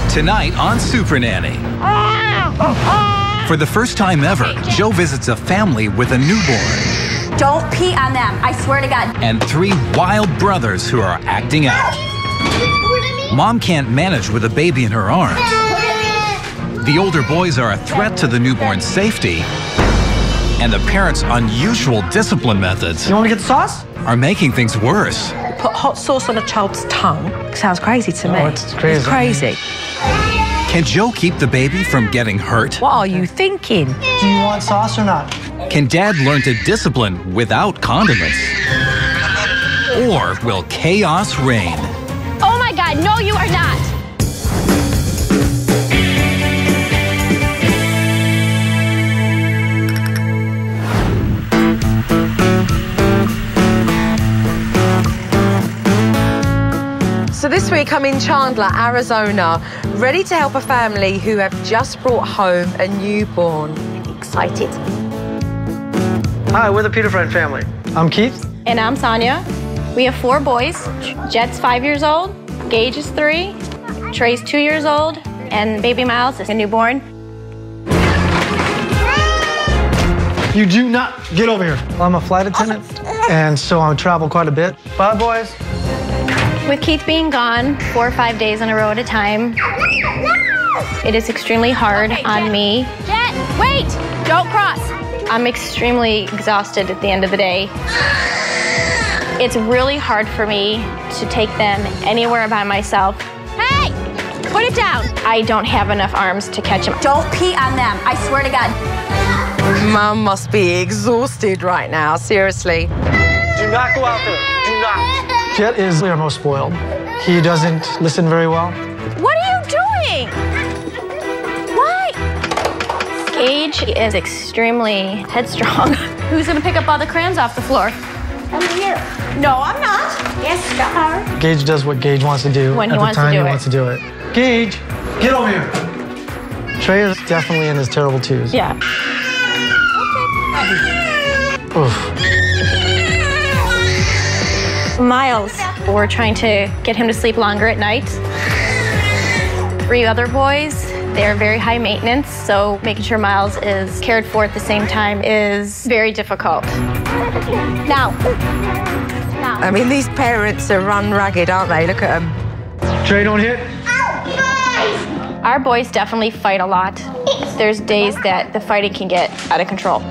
Tonight on Supernanny. For the first time ever, Joe visits a family with a newborn. Don't pee on them, I swear to God. And 3 wild brothers who are acting out. Mom can't manage with a baby in her arms. The older boys are a threat to the newborn's safety. And the parents' unusual discipline methods. You want to get the sauce? Are making things worse. Put hot sauce on a child's tongue. Sounds crazy to me. Oh, it's crazy. It's crazy. Can Joe keep the baby from getting hurt? What are you thinking? Do you want sauce or not? Can Dad learn to discipline without condiments? Or will chaos reign? Oh my God, no you are not. So this week I'm in Chandler, Arizona, ready to help a family who have just brought home a newborn. Excited. Hi, we're the Peterfreund family. I'm Keith. And I'm Sonia. We have 4 boys. Jet's 5 years old, Gage is 3, Trey's 2 years old, and baby Miles is a newborn. You do not get over here. I'm a flight attendant, and so I travel quite a bit. Bye, boys. With Keith being gone 4 or 5 days in a row at a time, it is extremely hard on me. Jet, wait, don't cross. I'm extremely exhausted at the end of the day. It's really hard for me to take them anywhere by myself. Hey, put it down. I don't have enough arms to catch them. Don't pee on them, I swear to God. Mum must be exhausted right now, seriously. Do not go out there. Do not. Jet is our most spoiled. He doesn't listen very well. What are you doing? Why? Gage is extremely headstrong. Who's gonna pick up all the crayons off the floor? I'm here. No, I'm not. Yes, you are. Gage does what Gage wants to do When he at the wants to time do he it. wants to do it. Gage, get over here. Trey is definitely in his terrible twos. Yeah. Oof. Miles, we're trying to get him to sleep longer at night. 3 other boys, they're very high maintenance, so making sure Miles is cared for at the same time is very difficult. Now. I mean, these parents are run ragged, aren't they? Look at them. Trey, don't hit. Our boys definitely fight a lot. There's days that the fighting can get out of control.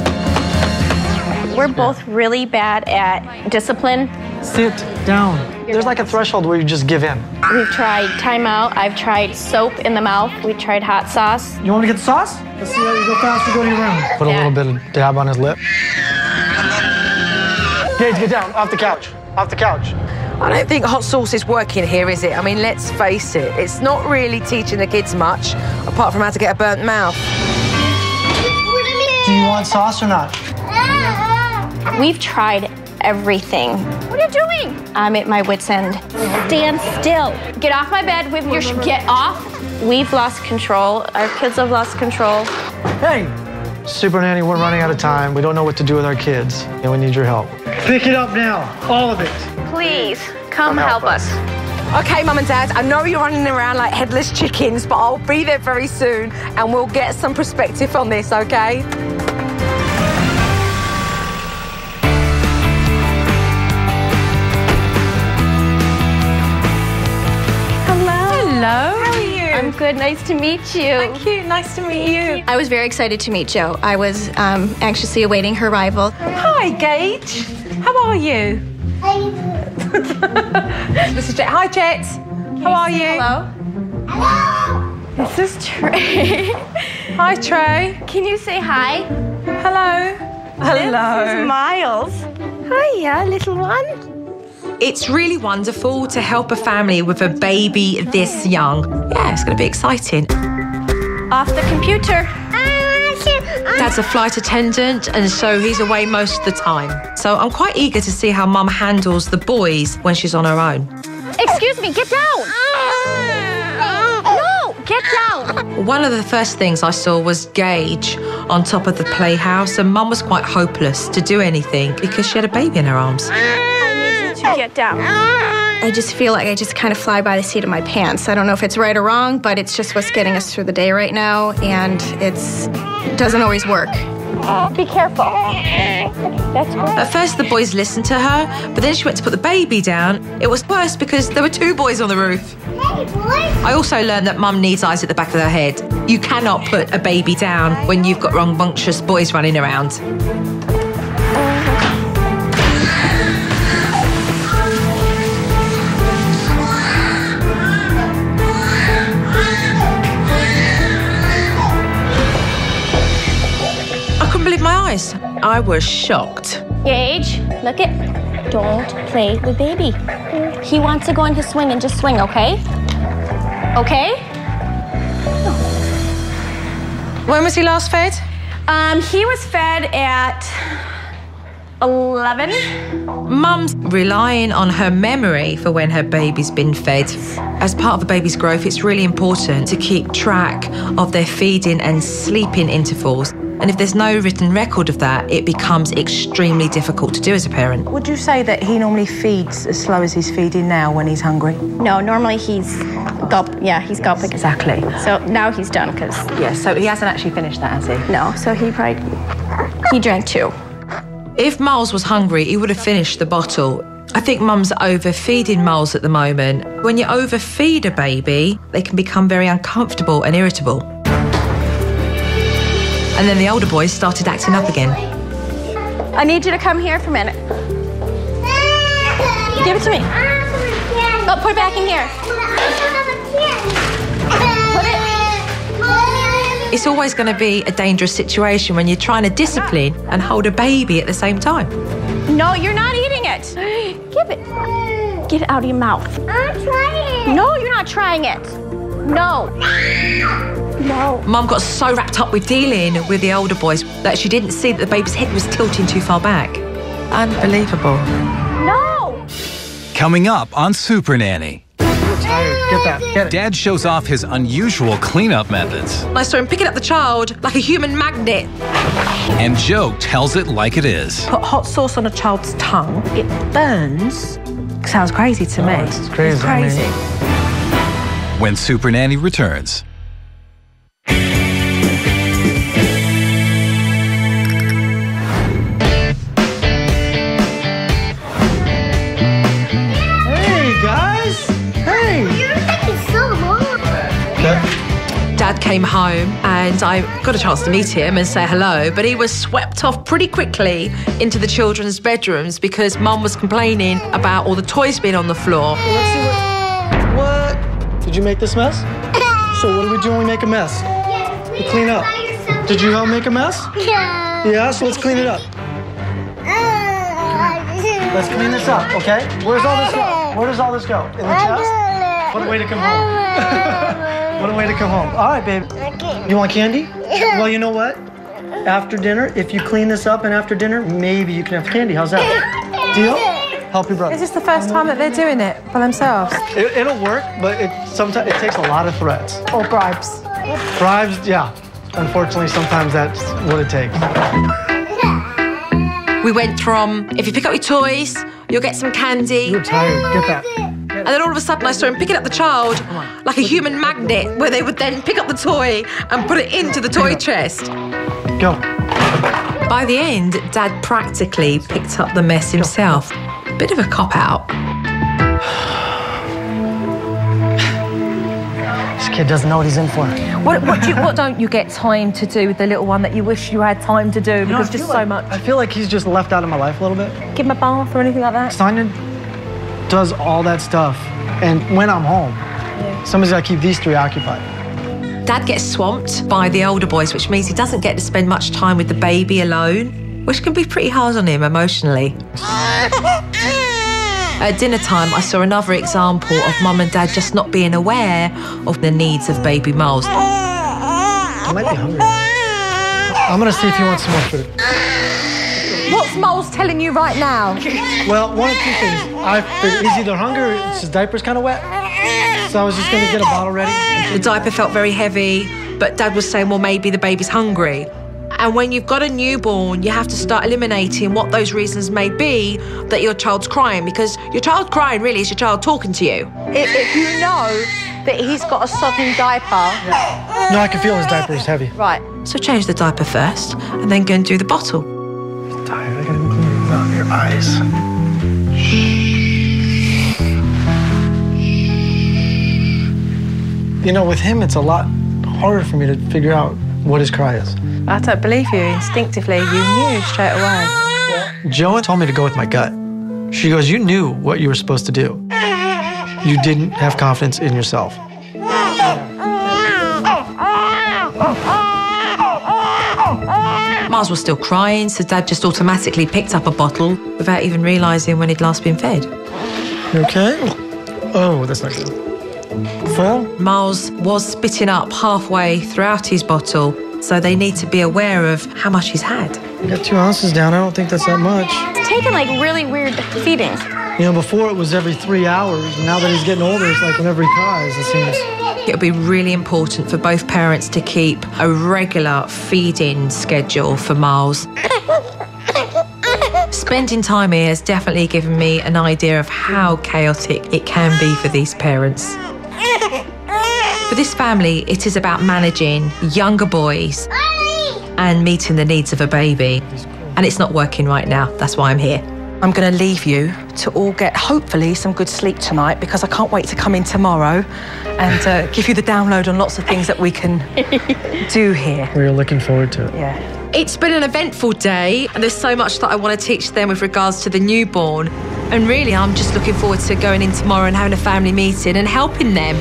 We're both really bad at discipline. Sit down. There's like a threshold where you just give in. We've tried timeout, I've tried soap in the mouth, we tried hot sauce. You want to get the sauce? Let's see how you go faster, go to your room. Put a little bit of dab on his lip. Gage, get down, off the couch, off the couch. I don't think hot sauce is working here, is it? I mean, let's face it, it's not really teaching the kids much, apart from how to get a burnt mouth. Do you want sauce or not? We've tried everything. What are you doing? I'm at my wit's end. Stand still. Get off my bed with your get off. We've lost control. Our kids have lost control. Hey, Supernanny, we're running out of time. We don't know what to do with our kids, and we need your help. Pick it up now, all of it. Please, come help us. Okay, Mum and Dad, I know you're running around like headless chickens, but I'll be there very soon, and we'll get some perspective on this, okay? Hello. How are you? I'm good. Nice to meet you. Thank you. Nice to meet you. I was very excited to meet Jo. I was anxiously awaiting her arrival. Hi, Gage. How are you? This is Jet. Hi, Jet. How are you? Hello. This is Trey. Hi, Trey. Can you say hi? Hello. Hello. This is Miles. Hiya, little one. It's really wonderful to help a family with a baby this young. Yeah, it's going to be exciting. Off the computer. Dad's a flight attendant, and so he's away most of the time. So I'm quite eager to see how Mum handles the boys when she's on her own. Excuse me, get down. No, get down. One of the first things I saw was Gage on top of the playhouse, and Mum was quite hopeless to do anything because she had a baby in her arms. I need you to get down. I just feel like I just kind of fly by the seat of my pants. I don't know if it's right or wrong, but it's just what's getting us through the day right now, and it doesn't always work. Be careful. That's good. At first, the boys listened to her, but then she went to put the baby down. It was worse because there were 2 boys on the roof. Hey, boys. I also learned that mum needs eyes at the back of her head. You cannot put a baby down when you've got rambunctious boys running around. I couldn't believe my eyes. I was shocked. Gage, look it. Don't play with baby. He wants to go on his swing and just swing, okay? Okay? When was he last fed? He was fed at 11. Mum's relying on her memory for when her baby's been fed. As part of the baby's growth, it's really important to keep track of their feeding and sleeping intervals. And if there's no written record of that, it becomes extremely difficult to do as a parent. Would you say that he normally feeds as slow as he's feeding now when he's hungry? No, normally he's gulping. Exactly. So now he's done, because... Yeah, so he hasn't actually finished that, has he? No, so he drank 2. If Miles was hungry, he would have finished the bottle. I think Mum's overfeeding Miles at the moment. When you overfeed a baby, they can become very uncomfortable and irritable. And then the older boys started acting up again. I need you to come here for a minute. Give it to me. Oh, put it back in here. Put it. It's always going to be a dangerous situation when you're trying to discipline and hold a baby at the same time. No, you're not eating it. Give it. Get it out of your mouth. I'm trying. No, you're not trying it. No. No. Mum got so wrapped up with dealing with the older boys that she didn't see that the baby's head was tilting too far back. Unbelievable. No. Coming up on Supernanny. You're tired. Get that. Get it. Dad shows off his unusual cleanup methods. I saw him picking up the child like a human magnet. And Joe tells it like it is. Put hot sauce on a child's tongue. It burns. Sounds crazy to me. It's crazy. It's crazy. I mean, When Supernanny returns. hey, guys. Hey. You're taking so long. Okay. Dad came home and I got a chance to meet him and say hello, but he was swept off pretty quickly into the children's bedrooms because Mum was complaining about all the toys being on the floor. Let's see what. Did you make this mess? So what do we do when we make a mess? We clean up. Did you help make a mess? Yeah. Yeah, so let's clean it up. Let's clean this up, okay? Where's all this go? Where does all this go? In the chest? What a way to come home. What a way to come home. All right, babe. You want candy? Well, you know what? After dinner, if you clean this up and after dinner, maybe you can have candy. How's that? Deal? Help your brother. Is this the first time that they're doing it by themselves? It'll work, but sometimes it takes a lot of threats. Or bribes? Bribes, yeah. Unfortunately, sometimes that's what it takes. We went from, if you pick up your toys, you'll get some candy. You're tired. Get that. And then all of a sudden I saw him picking up the child like a human magnet where they would then pick up the toy and put it into the toy chest. Go. By the end, Dad practically picked up the mess himself. Bit of a cop-out. This kid doesn't know what he's in for. What don't you get time to do with the little one that you wish you had time to do because just so much? I feel like he's just left out of my life a little bit. Give him a bath or anything like that? Simon does all that stuff, and when I'm home, somebody's got to keep these 3 occupied. Dad gets swamped by the older boys, which means he doesn't get to spend much time with the baby alone, which can be pretty hard on him emotionally. At dinner time, I saw another example of Mum and Dad just not being aware of the needs of baby Miles. He might be hungry. I'm going to see if he wants some more food. What's Miles telling you right now? Well, one of 2 things. I figured he's either hungry or his diaper's kind of wet. So I was just going to get a bottle ready. The diaper felt very heavy, but Dad was saying, well, maybe the baby's hungry. And when you've got a newborn, you have to start eliminating what those reasons may be that your child's crying, because your child crying really is your child talking to you. If you know that he's got a sodden diaper... No, I can feel his diaper is heavy. Right. So change the diaper first and then go and do the bottle. I'm tired. I gotta clean out your eyes. You know, with him, it's a lot harder for me to figure out what his cry is. I don't believe you. Instinctively, you knew straight away. Joanne told me to go with my gut. She goes, you knew what you were supposed to do. You didn't have confidence in yourself. Miles was still crying, so Dad just automatically picked up a bottle without even realising when he'd last been fed. You okay? Oh, that's not good. Full? Miles was spitting up halfway throughout his bottle, so they need to be aware of how much he's had. You got 2 ounces down. I don't think that's that much. It's taken like really weird feedings. You know, before it was every 3 hours, and now that he's getting older, it's like whenever he cries, it seems. It'll be really important for both parents to keep a regular feeding schedule for Miles. Spending time here has definitely given me an idea of how chaotic it can be for these parents. For this family, it is about managing younger boys and meeting the needs of a baby. And it's not working right now. That's why I'm here. I'm going to leave you to all get, hopefully, some good sleep tonight, because I can't wait to come in tomorrow and give you the download on lots of things that we can do here. We're looking forward to it. Yeah. It's been an eventful day, and there's so much that I want to teach them with regards to the newborn. And really, I'm just looking forward to going in tomorrow and having a family meeting and helping them.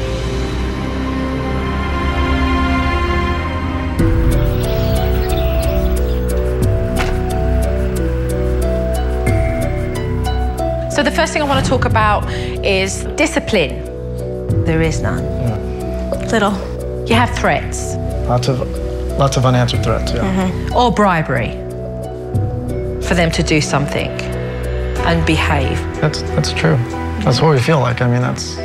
So the first thing I want to talk about is discipline. There is none. Yeah. Little. You have threats. Lots of unanswered threats, yeah. Or bribery for them to do something and behave. That's true. That's what we feel like. I mean, that's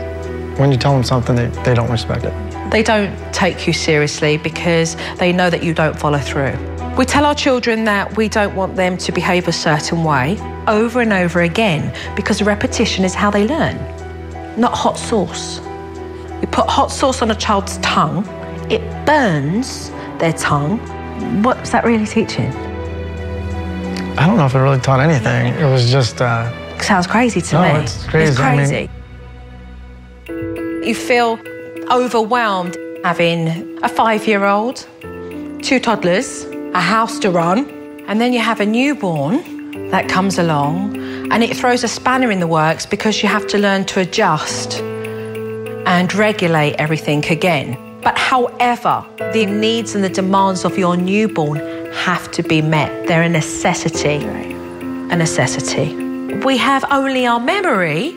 when you tell them something, they don't respect it. They don't take you seriously because they know that you don't follow through. We tell our children that we don't want them to behave a certain way over and over again because repetition is how they learn, not hot sauce. You put hot sauce on a child's tongue, it burns their tongue. What's that really teaching? I don't know if it really taught anything. It was just... Sounds crazy to me. No, it's crazy. It's crazy. You feel overwhelmed having a 5-year-old, 2 toddlers, a house to run, and then you have a newborn that comes along and it throws a spanner in the works because you have to learn to adjust and regulate everything again. But however, the needs and the demands of your newborn have to be met. They're a necessity. A necessity. We have only our memory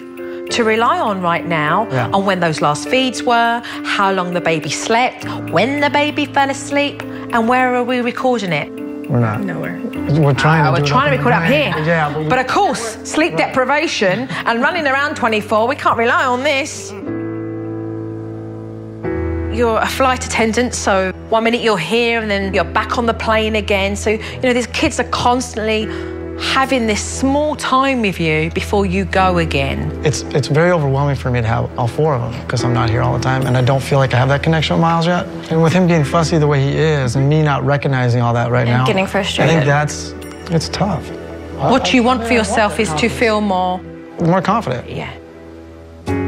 to rely on right now on when those last feeds were, how long the baby slept, when the baby fell asleep, and where are we recording it? We're not. Nowhere. We're trying to record up here. Yeah, but of course, sleep deprivation and running around 24, we can't rely on this. You're a flight attendant, so 1 minute you're here and then you're back on the plane again. So, you know, these kids are constantly having this small time with you before you go again. It's very overwhelming for me to have all 4 of them because I'm not here all the time and I don't feel like I have that connection with Miles yet. And with him being fussy the way he is and me not recognizing all that right now, getting frustrated. I think it's tough. What you want for yourself is to feel more confident. Yeah.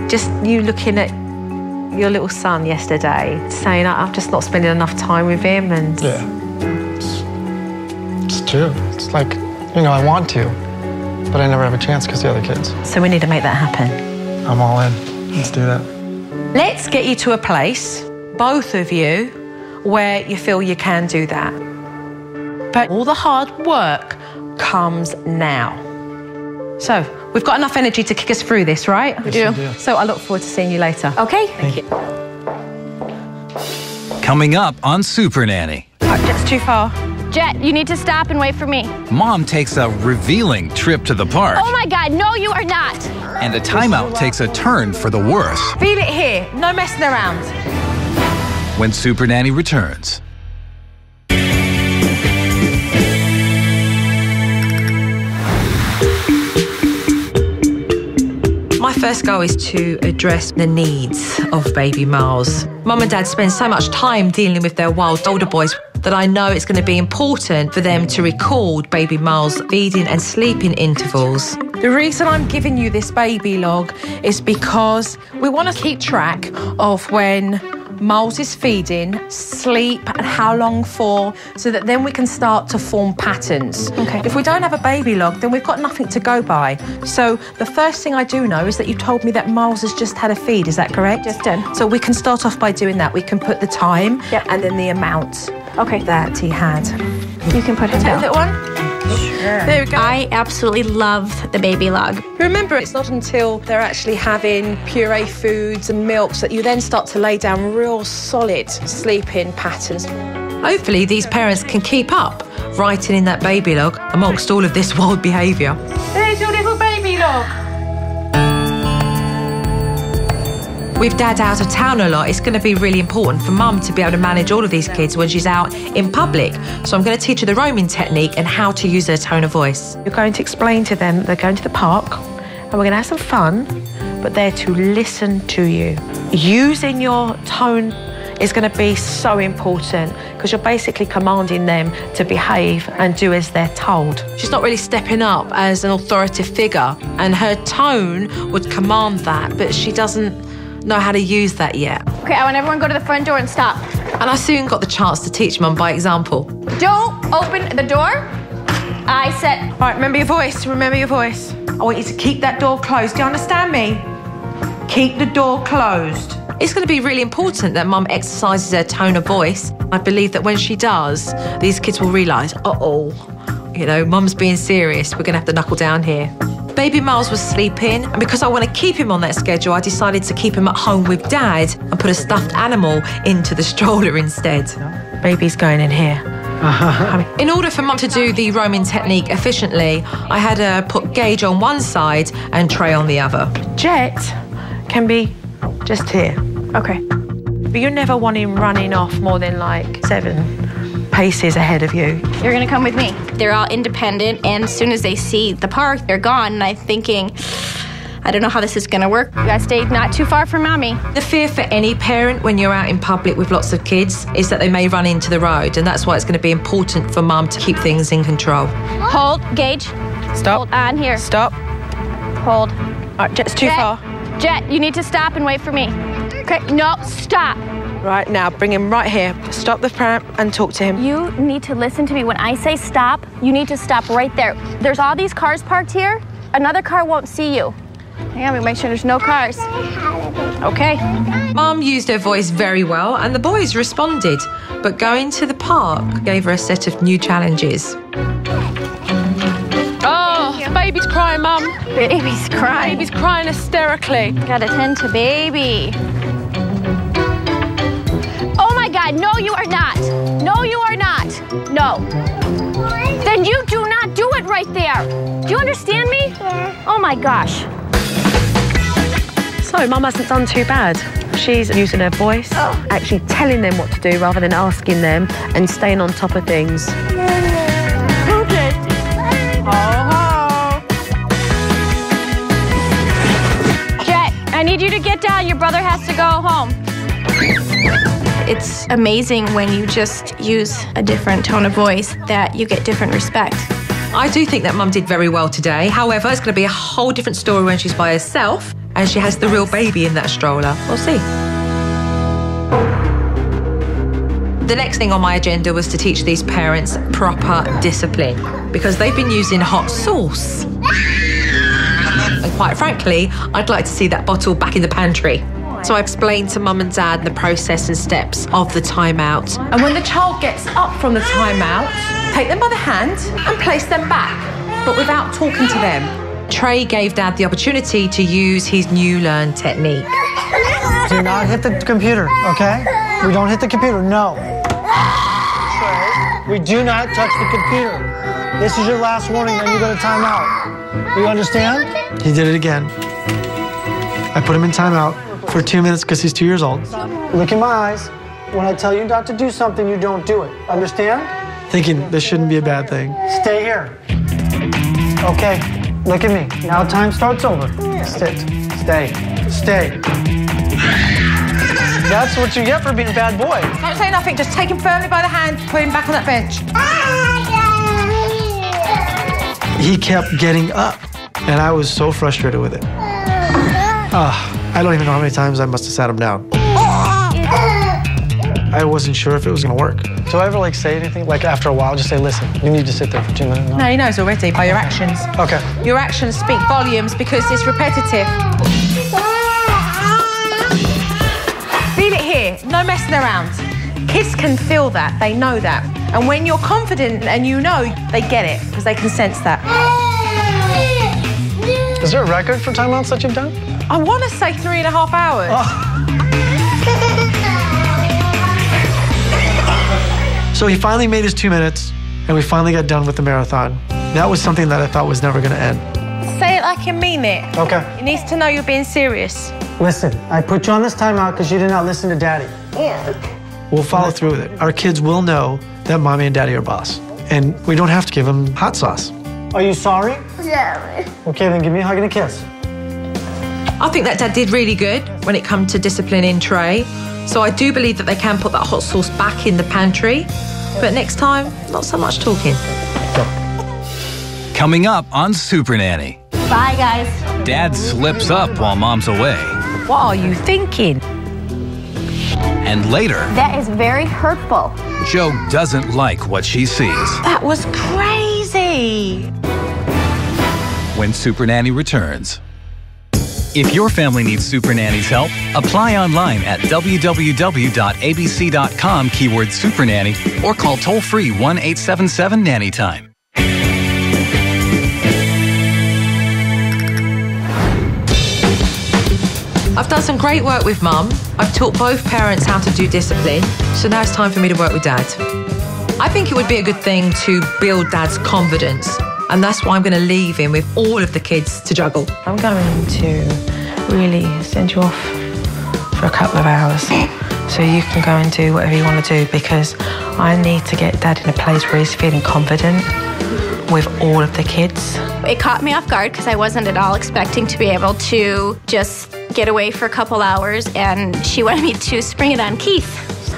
Just you looking at your little son yesterday, saying, I'm just not spending enough time with him, and... Yeah. It's true. It's like, you know, I want to, but I never have a chance because the other kids. So we need to make that happen. I'm all in. Let's do that. Let's get you to a place, both of you, where you feel you can do that. But all the hard work comes now. So, we've got enough energy to kick us through this, right? We do. So I look forward to seeing you later. Okay. Thank you. Coming up on Supernanny. That's too far. Jet, you need to stop and wait for me. Mom takes a revealing trip to the park. Oh my God, no, you are not. And a timeout takes a turn for the worse Feel it here. No messing around. when Supernanny returns. first goal is to address the needs of baby Miles. Mum and Dad spend so much time dealing with their wild older boys that I know it's going to be important for them to record baby Miles' feeding and sleeping intervals. The reason I'm giving you this baby log is because we want to keep track of when Miles is feeding, sleep, and how long for, so that then we can start to form patterns. Okay. If we don't have a baby log, then we've got nothing to go by. So the first thing I do know is that you told me that Miles has just had a feed, is that correct? Just did. So we can start off by doing that. We can put the time and then the amount that he had. You can put it down. That one? There we go. I absolutely love the baby log. Remember, it's not until they're actually having puree foods and milks that you then start to lay down real solid sleeping patterns. Hopefully these parents can keep up writing in that baby log amongst all of this wild behaviour. There's your little baby log. With Dad out of town a lot, it's going to be really important for Mum to be able to manage all of these kids when she's out in public. So I'm going to teach her the roaming technique and how to use her tone of voice. You're going to explain to them they're going to the park and we're going to have some fun, but they're to listen to you. Using your tone is going to be so important because you're basically commanding them to behave and do as they're told. She's not really stepping up as an authoritative figure, and her tone would command that, but she doesn't know how to use that yet. Okay, I want everyone to go to the front door and stop. And I soon got the chance to teach Mum by example. Don't open the door. I said... All right, remember your voice, remember your voice. I want you to keep that door closed. Do you understand me? Keep the door closed. It's going to be really important that Mum exercises her tone of voice. I believe that when she does, these kids will realise, you know, Mum's being serious. We're going to have to knuckle down here. Baby Miles was sleeping, and because I want to keep him on that schedule, I decided to keep him at home with Dad and put a stuffed animal into the stroller instead. Baby's going in here. In order for Mum to do the roaming technique efficiently, I had her put Gage on one side and Trey on the other. Jet can be just here. Okay. But you never want him running off more than like 7 paces ahead of you. You're going to come with me. They're all independent, and as soon as they see the park, they're gone, and I'm thinking, I don't know how this is going to work. You guys stay not too far from Mommy. The fear for any parent when you're out in public with lots of kids is that they may run into the road, and that's why it's going to be important for Mum to keep things in control. Hold, Gage. Stop. Hold on here. Stop. Hold. All right, Jet's too far. Jet, you need to stop and wait for me. Okay, no, stop. Right, now bring him right here. Stop the pram and talk to him. You need to listen to me. When I say stop, you need to stop right there. There's all these cars parked here. Another car won't see you. Hang on, we make sure there's no cars. Okay. Mum used her voice very well, and the boys responded. But going to the park gave her a set of new challenges. Oh, baby's crying, Mum. Baby's crying. Baby's crying hysterically. Gotta tend to baby. Oh my God, no you are not. No you are not. No. Then you do not do it right there. Do you understand me? Yeah. Oh my gosh. So, Mum hasn't done too bad. She's using her voice, actually telling them what to do rather than asking them, and staying on top of things. Okay. Jet, I need you to get down. Your brother has to go home. It's amazing when you just use a different tone of voice that you get different respect. I do think that Mum did very well today. However, it's going to be a whole different story when she's by herself and she has the real baby in that stroller. We'll see. The next thing on my agenda was to teach these parents proper discipline because they've been using hot sauce. And quite frankly, I'd like to see that bottle back in the pantry. So I explained to Mum and Dad the process and steps of the timeout. And when the child gets up from the timeout, take them by the hand and place them back, but without talking to them. Trey gave Dad the opportunity to use his new learned technique. Do not hit the computer, okay? We don't hit the computer, no. We do not touch the computer. This is your last warning, then you go to timeout. You understand? He did it again. I put him in timeout for 2 minutes because he's 2 years old. Look in my eyes. When I tell you not to do something, you don't do it. Understand? Thinking this shouldn't be a bad thing. Stay here. Okay, look at me. Now time starts over. Sit. Stay. Stay. That's what you get for being a bad boy. Don't say nothing. Just take him firmly by the hand, put him back on that bench. He kept getting up, and I was so frustrated with it. I don't even know how many times I must have sat him down. I wasn't sure if it was gonna work. Do I ever like say anything? Like after a while, just say, listen, you need to sit there for 2 minutes. No, he knows already by your actions. Okay. Your actions speak volumes because it's repetitive. Feel it here, no messing around. Kids can feel that, they know that. And when you're confident and you know, they get it because they can sense that. Is there a record for timeouts that you've done? I want to say 3.5 hours. Oh. So he finally made his 2 minutes, and we finally got done with the marathon. That was something that I thought was never gonna end. Say it like you mean it. Okay. He needs to know you're being serious. Listen, I put you on this timeout because you did not listen to Daddy. Yeah. We'll follow through with it. Our kids will know that Mommy and Daddy are boss, and we don't have to give them hot sauce. Are you sorry? Sorry. Okay, then give me a hug and a kiss. I think that Dad did really good when it comes to disciplining Trey. So I do believe that they can put that hot sauce back in the pantry. But next time, not so much talking. Coming up on Supernanny. Bye, guys. Dad slips up while Mom's away. What are you thinking? And later, That is very hurtful. Joe doesn't like what she sees. That was crazy. When Supernanny returns. If your family needs Supernanny's help, apply online at www.abc.com keyword Supernanny or call toll-free 1-877-NANNYTIME. I've done some great work with Mum. I've taught both parents how to do discipline. So now it's time for me to work with Dad. I think it would be a good thing to build Dad's confidence. And that's why I'm going to leave him with all of the kids to juggle. I'm going to really send you off for a couple of hours so you can go and do whatever you want to do because I need to get Dad in a place where he's feeling confident with all of the kids. It caught me off guard because I wasn't at all expecting to be able to just get away for a couple hours, and she wanted me to spring it on Keith.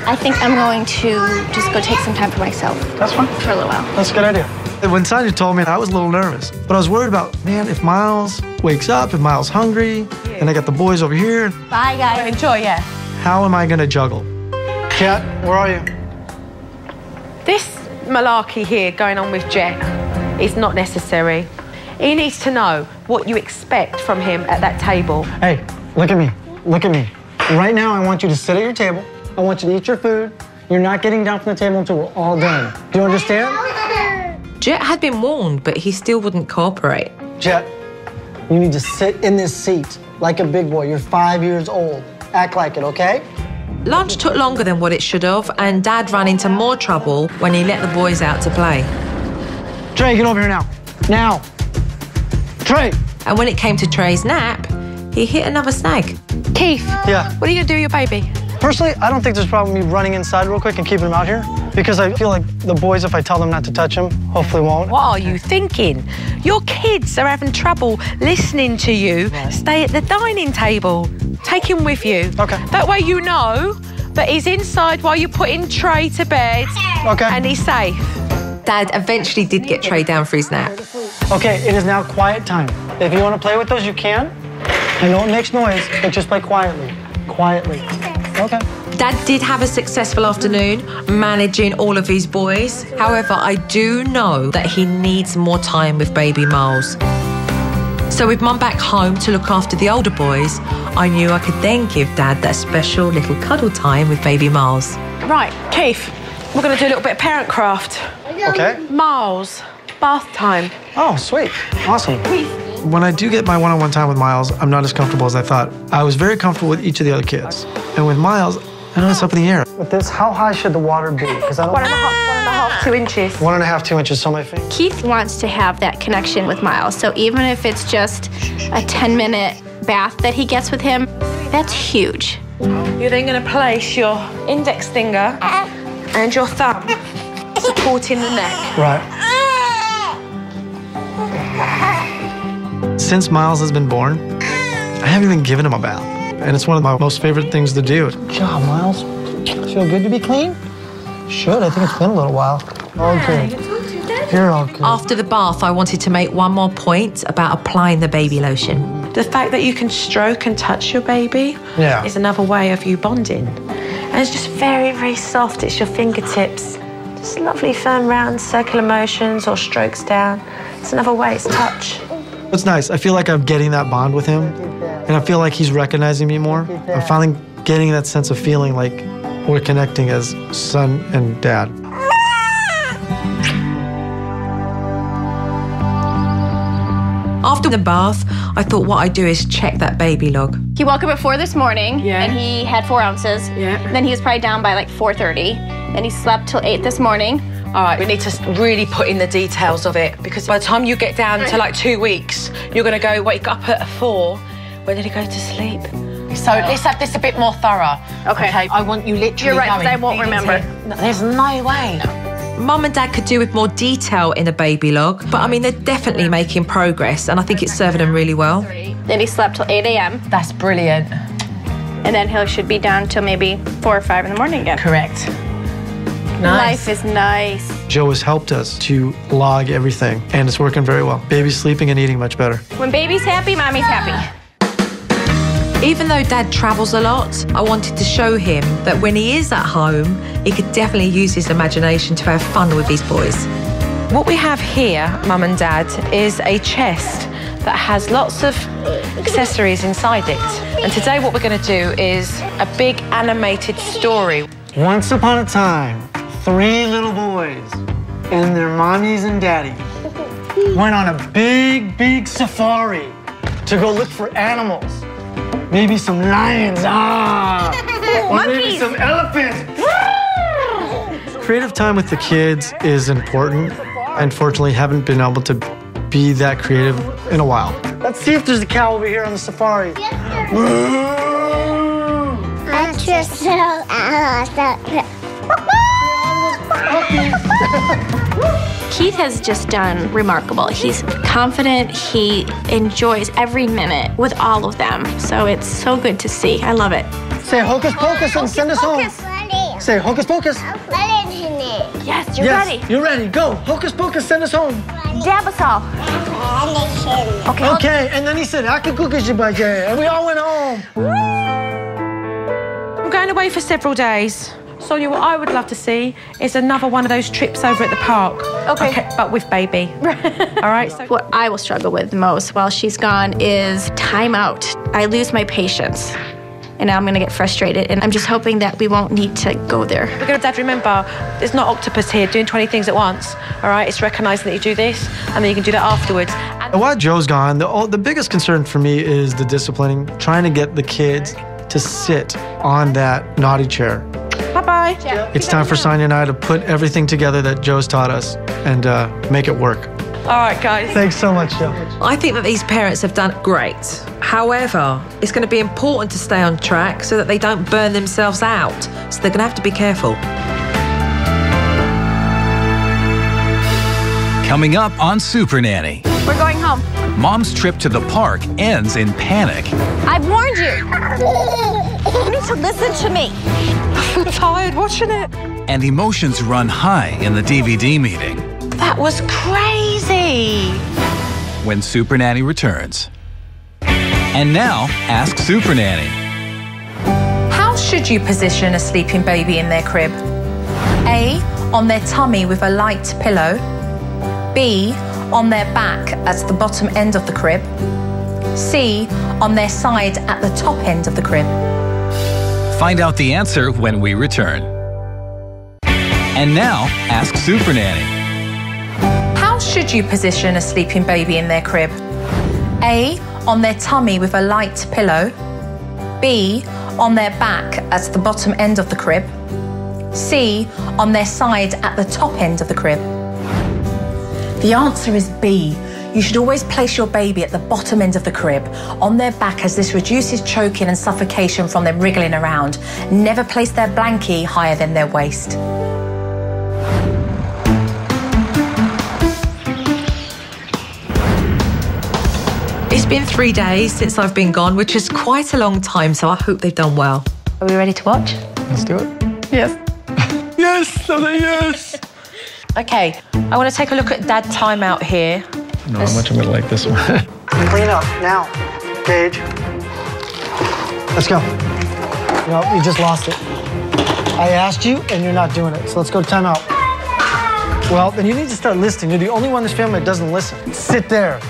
I think I'm going to just go take some time for myself. That's fine. For a little while. That's a good idea. When Sonia told me, I was a little nervous, but I was worried about, man, if Miles wakes up, if Miles hungry, and I got the boys over here. Bye, guys. Enjoy, yeah. How am I gonna juggle? Kat, where are you? This malarkey here going on with Jet is not necessary. He needs to know what you expect from him at that table. Hey, look at me. Look at me. Right now, I want you to sit at your table. I want you to eat your food. You're not getting down from the table until we're all done. Do you understand? Jet had been warned, but he still wouldn't cooperate. Jet, you need to sit in this seat like a big boy. You're 5 years old. Act like it, okay? Lunch took longer than what it should have, and Dad ran into more trouble when he let the boys out to play. Trey, get over here now. Now. Trey. And when it came to Trey's nap, he hit another snag. Keith, Yeah. what are you going to do with your baby? Personally, I don't think there's a problem with me running inside real quick and keeping him out here because I feel like the boys, if I tell them not to touch him, hopefully won't. What are you thinking? Your kids are having trouble listening to you. Stay at the dining table. Take him with you. Okay. That way you know that he's inside while you're putting Trey to bed. Okay. And he's safe. Dad eventually did get Trey down for his nap. Okay, it is now quiet time. If you want to play with those, you can. I know it makes noise, but just play quietly. Quietly. Okay. Dad did have a successful afternoon managing all of his boys. However, I do know that he needs more time with baby Miles. So with Mum back home to look after the older boys, I knew I could then give Dad that special little cuddle time with baby Miles. Right, Keith, we're going to do a little bit of parent craft. Okay. Miles, bath time. Oh, sweet. Awesome. When I do get my one-on-one time with Miles, I'm not as comfortable as I thought. I was very comfortable with each of the other kids. And with Miles, I know it's up in the air. With this, how high should the water be? Because I don't... 1.5, 2 inches. 1.5, 2 inches on my feet. Keith wants to have that connection with Miles, so even if it's just a 10-minute bath that he gets with him, that's huge. You're then going to place your index finger and your thumb supporting the neck. Right. Since Miles has been born, I haven't even given him a bath. And it's one of my most favorite things to do. Good job, Miles. Feel good to be clean? Should. I think it's been a little while. All good. You're all good. After the bath, I wanted to make one more point about applying the baby lotion. The fact that you can stroke and touch your baby is another way of you bonding. And it's just very, very soft. It's your fingertips. Just lovely, firm, round, circular motions or strokes down. It's another way, it's touch. It's nice. I feel like I'm getting that bond with him, and I feel like he's recognizing me more. I'm finally getting that sense of feeling like we're connecting as son and dad. After the bath, I thought what I'd do is check that baby log. He woke up at 4 this morning, and he had 4 ounces. Then he was probably down by like 4:30. Then he slept till 8 this morning. All right, we need to really put in the details of it, because by the time you get down to like 2 weeks, you're going to go wake up at 4. When did he go to sleep? So let's have this a bit more thorough. Okay. I want you literally. You're right, because I won't remember. No, there's no way. Mum and Dad could do with more detail in the baby log, but I mean, they're definitely making progress, and I think it's serving them really well. Then he slept till 8 a.m. That's brilliant. And then he should be down till maybe 4 or 5 in the morning again. Correct. Nice. Life is nice. Joe has helped us to log everything, and it's working very well. Baby's sleeping and eating much better. When baby's happy, mommy's happy. Even though Dad travels a lot, I wanted to show him that when he is at home, he could definitely use his imagination to have fun with his boys. What we have here, Mum and Dad, is a chest that has lots of accessories inside it. And today what we're going to do is a big animated story. Once upon a time, 3 little boys and their mommies and daddies went on a big, big safari to go look for animals. Maybe some lions, or maybe some elephants. Creative time with the kids is important. I unfortunately haven't been able to be that creative in a while. Let's see if there's a cow over here on the safari. Keith has just done remarkable. He's confident. He enjoys every minute with all of them. So it's so good to see. I love it. Say hocus pocus and send us home. Say hocus pocus. Yes, you're ready. You're ready. Go. Hocus pocus, send us home. Dab us all. Okay, and then he said, and we all went home. I'm going away for several days. Sonia, what I would love to see is another one of those trips over at the park. Okay, but with baby. All right? So what I will struggle with most while she's gone is time out. I lose my patience. And I'm going to get frustrated. And I'm just hoping that we won't need to go there. We're going to, Dad, remember, there's not octopus here doing 20 things at once. All right? It's recognizing that you do this, and then you can do that afterwards. And while Joe's gone, the biggest concern for me is the disciplining, trying to get the kids to sit on that naughty chair. Bye-bye. It's time for Sonia and I to put everything together that Joe's taught us and make it work. All right, guys. Thanks so much, Joe. I think that these parents have done great. However, it's going to be important to stay on track so that they don't burn themselves out. So they're going to have to be careful. Coming up on Supernanny. We're going home. Mom's trip to the park ends in panic. I've warned you. You need to listen to me. I'm tired watching it. And emotions run high in the DVD meeting. That was crazy. When Supernanny returns. And now, ask Supernanny. How should you position a sleeping baby in their crib? A, on their tummy with a light pillow. B, on their back at the bottom end of the crib. C, on their side at the top end of the crib. Find out the answer when we return. And now, ask Supernanny. How should you position a sleeping baby in their crib? A, on their tummy with a light pillow. B, on their back at the bottom end of the crib. C, on their side at the top end of the crib. The answer is B. You should always place your baby at the bottom end of the crib, on their back, as this reduces choking and suffocation from them wriggling around. Never place their blankie higher than their waist. It's been 3 days since I've been gone, which is quite a long time, so I hope they've done well. Are we ready to watch? Let's do it. Yes. Yes, yes. Okay, I want to take a look at Dad timeout here. No, how much I'm gonna like this one. Clean up, now. Gage. Let's go. No, you just lost it. I asked you, and you're not doing it, so let's go to timeout. Well, then you need to start listening. You're the only one in this family that doesn't listen. Sit there.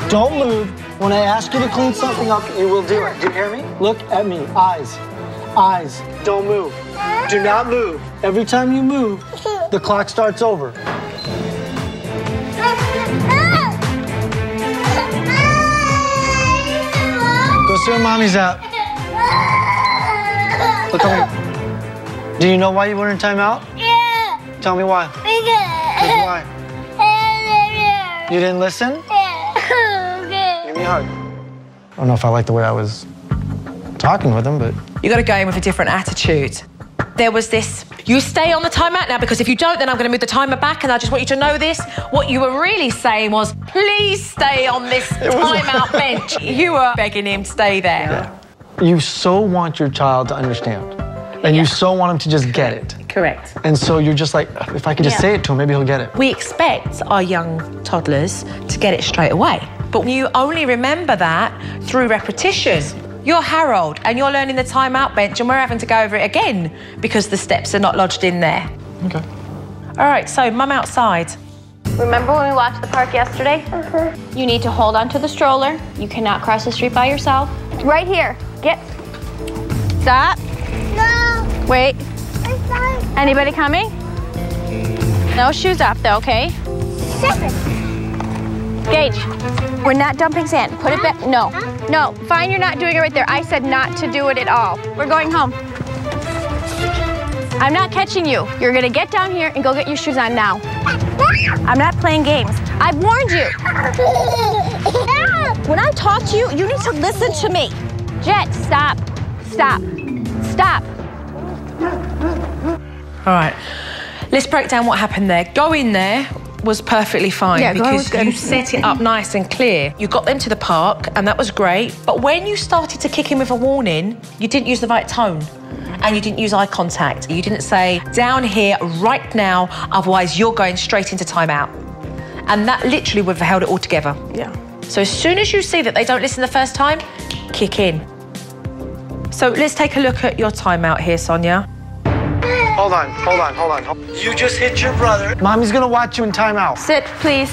Don't move. When I ask you to clean something up, you will do it. Do you hear me? Look at me. Eyes. Eyes. Don't move. Do not move. Every time you move, the clock starts over. Go see where Mommy's at. Look at me. Do you know why you were in timeout? Yeah. Tell me why. Because why? You didn't listen? Give me a hug. I don't know if I like the way I was talking with him, but... You got to go in with a different attitude. There was this, you stay on the timeout now, because if you don't, then I'm going to move the timer back, and I just want you to know this. What you were really saying was, please stay on this timeout bench. You were begging him to stay there. Yeah. You so want your child to understand, and you so want him to just get it. Correct. And so you're just like, if I could just say it to him, maybe he'll get it. We expect our young toddlers to get it straight away, but you only remember that through repetition. You're Harold, and you're learning the timeout bench, and we're having to go over it again because the steps are not lodged in there. Okay. All right, so Mum outside. Remember when we walked to the park yesterday? You need to hold onto the stroller. You cannot cross the street by yourself. Right here. Get. Stop. No. Wait. I'm sorry. Anybody coming? No shoes off, though, okay? Gage, we're not dumping sand. Put it back. No. No. Fine, you're not doing it right there. I said not to do it at all. We're going home. I'm not catching you. You're going to get down here and go get your shoes on now. I'm not playing games. I've warned you. When I talk to you, you need to listen to me. Jet, stop. Stop. Stop. All right, let's break down what happened there. Going there was perfectly fine because you set it up nice and clear. You got them to the park, and that was great. But when you started to kick in with a warning, you didn't use the right tone. And you didn't use eye contact. You didn't say, down here right now, otherwise you're going straight into timeout. And that literally would have held it all together. Yeah. So as soon as you see that they don't listen the first time, kick in. So let's take a look at your timeout here, Sonia. Hold on. You just hit your brother. Mommy's gonna watch you in timeout. Sit, please.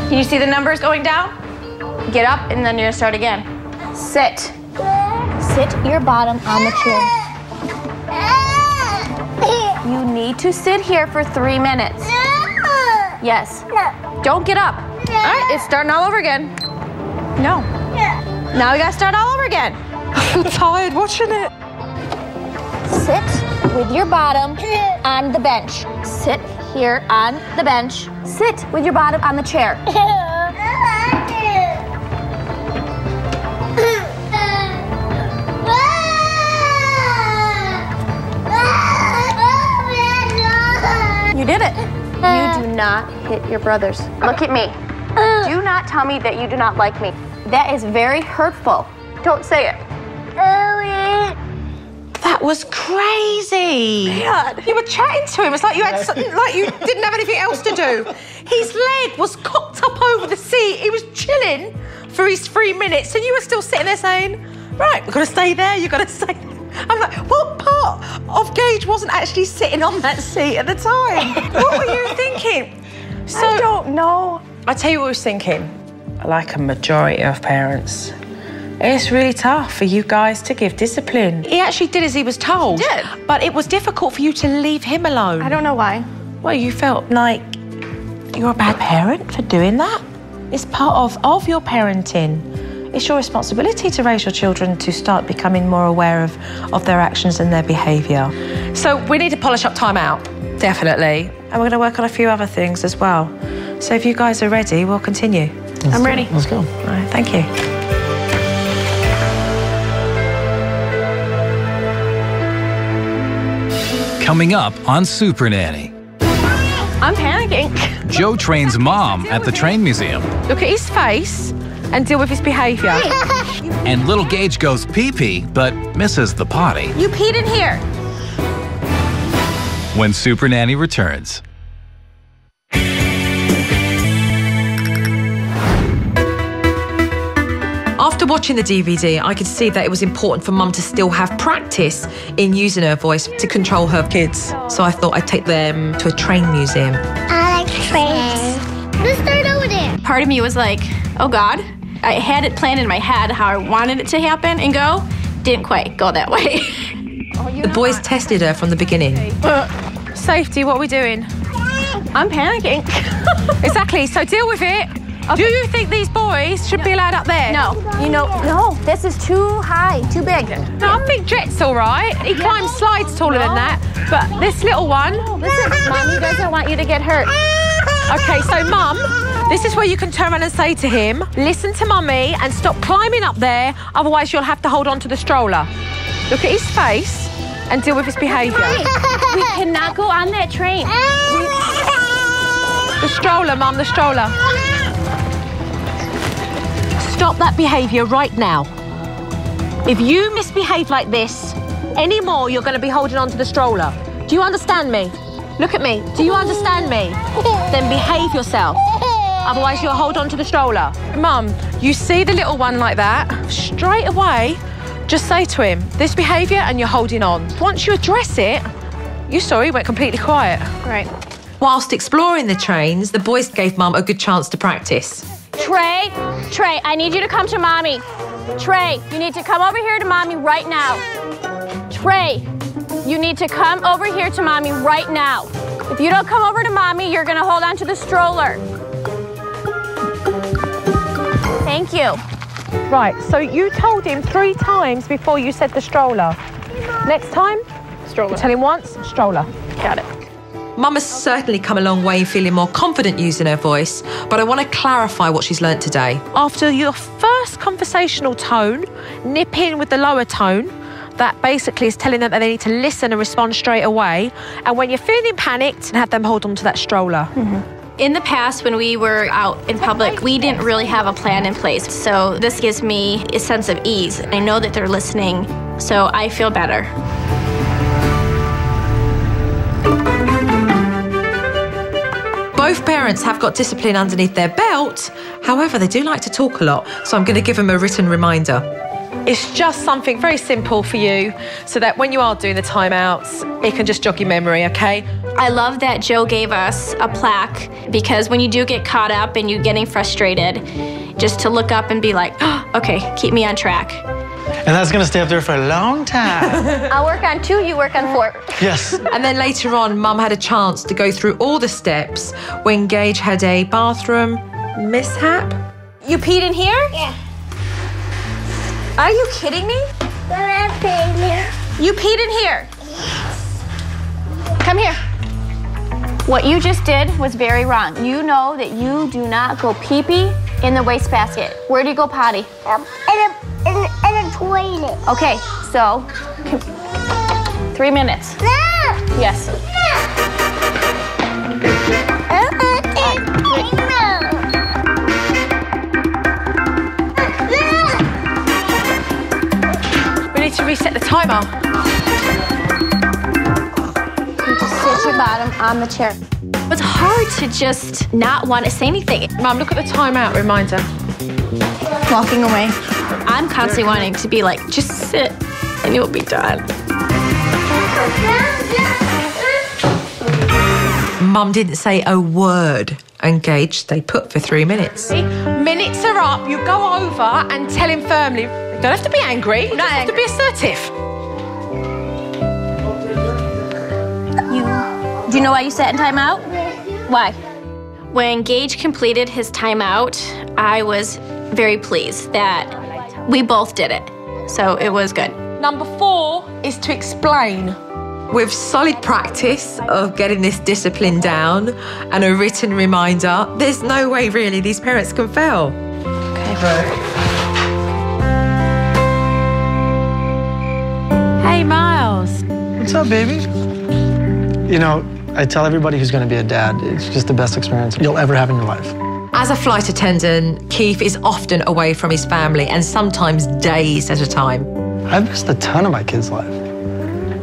Can you see the numbers going down? Get up, and then you're gonna start again. Sit. Sit your bottom on the chair. You need to sit here for 3 minutes. Yes. Don't get up. All right, it's starting all over again. No. Now we gotta start all over again. I'm tired watching it. Sit with your bottom on the bench. Sit here on the bench. Sit with your bottom on the chair. You did it. You do not hit your brothers. Look at me. Do not tell me that you do not like me. That is very hurtful. Don't say it. That was crazy. God. You were chatting to him. It's like you had something, like you didn't have anything else to do. His leg was cocked up over the seat. He was chilling for his 3 minutes, and you were still sitting there saying, right, we've got to stay there, you've got to stay there. I'm like, what part of Gage wasn't actually sitting on that seat at the time? What were you thinking? So, I don't know. I tell you what I was thinking. Like a majority of parents, it's really tough for you guys to give discipline. He actually did as he was told. He did. But it was difficult for you to leave him alone. I don't know why. Well, you felt like you're a bad parent for doing that. It's part of your parenting. It's your responsibility to raise your children to start becoming more aware of their actions and their behaviour. So we need to polish up timeout, definitely. And we're going to work on a few other things as well. So if you guys are ready, we'll continue. I'm ready. Let's go. All right, thank you. Coming up on Supernanny, I'm panicking. Joe trains Mom at the train museum. Look at his face. and deal with his behaviour. And little Gage goes pee-pee, but misses the potty. You peed in here. When Supernanny returns. After watching the DVD, I could see that it was important for Mum to still have practice in using her voice to control her kids. So I thought I'd take them to a train museum. I like trains. Let's start over there. Part of me was like, oh God. I had it planned in my head how I wanted it to happen and go. Didn't quite go that way. The boys tested her from the beginning. Safety, what are we doing? I'm panicking. Exactly, so deal with it. Okay. Do you think these boys should be allowed up there? No, no, this is too high, too big. No, I think Jet's all right. He climbs slides taller than that. But this little one... Listen, Mommy doesn't want you to get hurt. Okay, so Mum, this is where you can turn around and say to him, listen to Mummy and stop climbing up there, otherwise you'll have to hold on to the stroller. Look at his face and deal with his behaviour. We cannot go on that train. The stroller, Mum, the stroller. Stop that behaviour right now. If you misbehave like this anymore, you're going to be holding on to the stroller. Do you understand me? Look at me. Do you understand me? Then behave yourself. Otherwise, you'll hold on to the stroller. Mum, you see the little one like that, straight away, just say to him, this behaviour and you're holding on. Once you address it, you saw he went completely quiet. Right. Whilst exploring the trains, the boys gave Mum a good chance to practice. Trey, I need you to come to Mommy. Trey, you need to come over here to Mommy right now. Trey, you need to come over here to Mommy right now. If you don't come over to Mommy, you're gonna hold on to the stroller. Thank you. Right, so you told him 3 times before you said the stroller. Next time, stroller. Tell him once, stroller. Got it. Mum has certainly come a long way feeling more confident using her voice, but I want to clarify what she's learnt today. After your first conversational tone, nip in with the lower tone. That basically is telling them that they need to listen and respond straight away. And when you're feeling panicked, have them hold on to that stroller. Mm-hmm. In the past, when we were out in public, we didn't really have a plan in place. So this gives me a sense of ease. I know that they're listening, so I feel better. Both parents have got discipline underneath their belt. However, they do like to talk a lot, so I'm going to give them a written reminder. It's just something very simple for you so that when you are doing the timeouts, it can just jog your memory, okay? I love that Joe gave us a plaque because when you do get caught up and you're getting frustrated, just to look up and be like, oh, okay, keep me on track. And that's going to stay up there for a long time. I'll work on 2, you work on 4. Yes. And then later on, Mum had a chance to go through all the steps when Gage had a bathroom mishap. You peed in here? Yeah. Are you kidding me? You peed in here? Come here. What you just did was very wrong. You know that you do not go pee-pee in the wastebasket. Where do you go potty? In a toilet. Okay, so 3 minutes. No. Yes. We need to reset the timer. You just sit your bottom on the chair. It's hard to just not want to say anything. Mum, look at the timeout reminder. Walking away. I'm constantly wanting to be like, just sit and you'll be done. Mum didn't say a word and Gage stayed put for 3 minutes. Minutes are up. You go over and tell him firmly. You don't have to be angry. You just have to be assertive. Do you know why you sat in timeout? Why? When Gage completed his timeout, I was very pleased that we both did it. So it was good. Number 4 is to explain. With solid practice of getting this discipline down and a written reminder, there's no way really these parents can fail. Okay. Hey, Miles. What's up, baby? You know, I tell everybody who's going to be a dad, it's just the best experience you'll ever have in your life. As As a flight attendant, Keith is often away from his family and sometimes days at a time. I've missed a ton of my kids' life.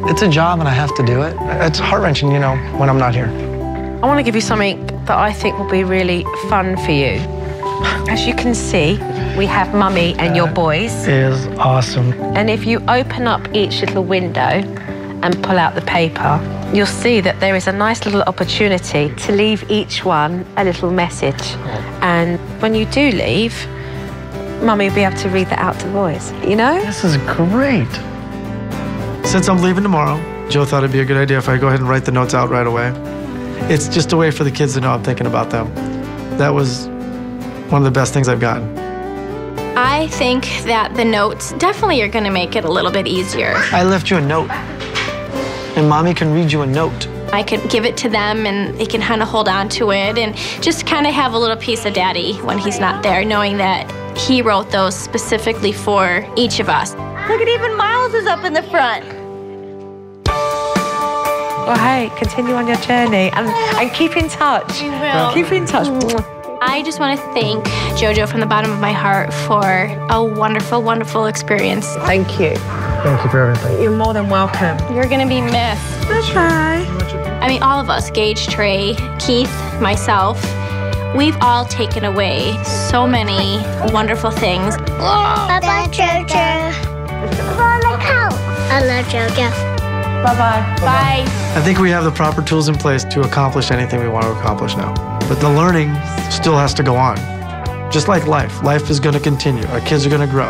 It's a job and I have to do it. It's heart-wrenching, you know, when I'm not here. I want to give you something that I think will be really fun for you. As you can see, we have Mummy and your boys. Is awesome. And if you open up each little window and pull out the paper, you'll see that there is a nice little opportunity to leave each one a little message. And when you do leave, Mummy will be able to read that out to the boys, you know? This is great. Since I'm leaving tomorrow, Joe thought it'd be a good idea if I go ahead and write the notes out right away. It's just a way for the kids to know I'm thinking about them. That was one of the best things I've gotten. I think that the notes definitely are going to make it a little bit easier. I left you a note, and Mommy can read you a note. I could give it to them and they can kind of hold on to it and just kind of have a little piece of Daddy when he's not there, knowing that he wrote those specifically for each of us. Look at, even Miles is up in the front. Well, hey, continue on your journey and keep in touch. We will. Keep in touch. I just want to thank JoJo from the bottom of my heart for a wonderful, wonderful experience. Thank you. Thank you for everything. You're more than welcome. You're going to be missed. Bye-bye. I mean, all of us, Gage, Trey, Keith, myself, we've all taken away so many wonderful things. Bye-bye, JoJo. I love JoJo. Bye-bye. Bye. I think we have the proper tools in place to accomplish anything we want to accomplish now. But the learning still has to go on. Just like life is going to continue. Our kids are going to grow.